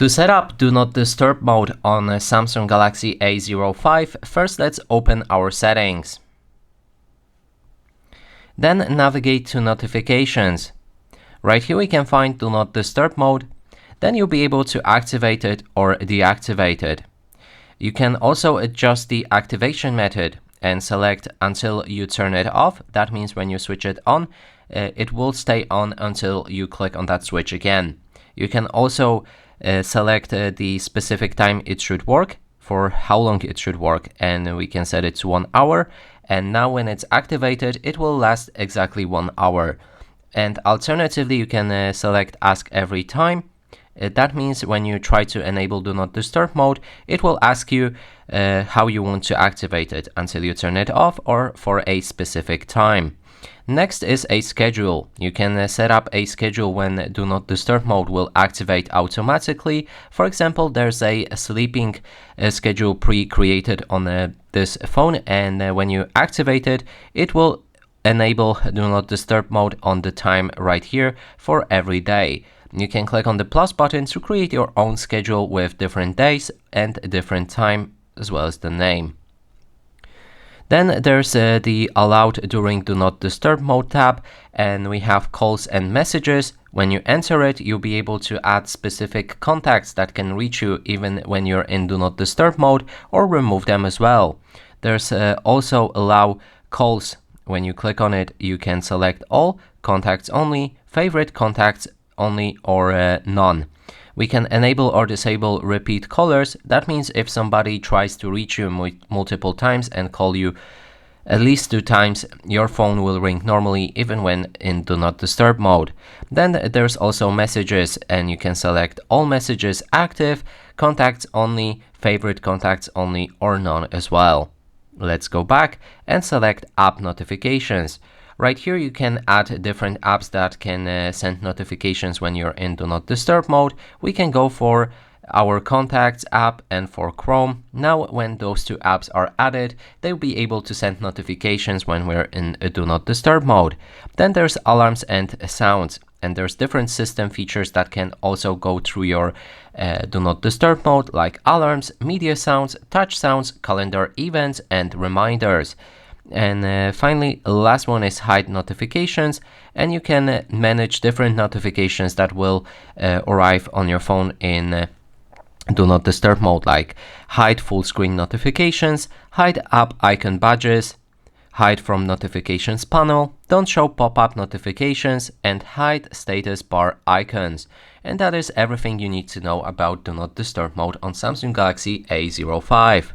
To set up Do Not Disturb mode on a Samsung Galaxy A05, first let's open our settings. Then navigate to Notifications. Right here we can find Do Not Disturb mode. Then you'll be able to activate it or deactivate it. You can also adjust the activation method and select until you turn it off. That means when you switch it on, it will stay on until you click on that switch again. You can also select the specific time it should work, for how long it should work, and we can set it to 1 hour. And now when it's activated, it will last exactly 1 hour. And alternatively, you can select Ask Every Time. That means when you try to enable Do Not Disturb mode, it will ask you how you want to activate it, until you turn it off or for a specific time. Next is a schedule. You can set up a schedule when Do Not Disturb mode will activate automatically. For example, there's a sleeping schedule pre-created on this phone, and when you activate it, it will enable Do Not Disturb mode on the time right here for every day. You can click on the plus button to create your own schedule with different days and different time, as well as the name. Then there's the Allowed During Do Not Disturb mode tab, and we have calls and messages. When you enter it, you'll be able to add specific contacts that can reach you even when you're in Do Not Disturb mode, or remove them as well. There's also Allow Calls. When you click on it, you can select All, Contacts Only, Favorite Contacts Only, or None. We can enable or disable repeat callers. That means if somebody tries to reach you multiple times and call you at least 2 times, your phone will ring normally even when in Do Not Disturb mode. Then there's also messages, and you can select all messages active, contacts only, favorite contacts only, or none as well. Let's go back and select app notifications. Right here you can add different apps that can send notifications when you're in Do Not Disturb mode. We can go for our Contacts app and for Chrome. Now when those 2 apps are added, they'll be able to send notifications when we're in a Do Not Disturb mode. Then there's alarms and sounds, and there's different system features that can also go through your Do Not Disturb mode, like alarms, media sounds, touch sounds, calendar events, and reminders. And finally, the last one is hide notifications, and you can manage different notifications that will arrive on your phone in Do Not Disturb mode, like hide full screen notifications, hide app icon badges, hide from notifications panel, don't show pop-up notifications, and hide status bar icons. And that is everything you need to know about Do Not Disturb mode on Samsung Galaxy A05.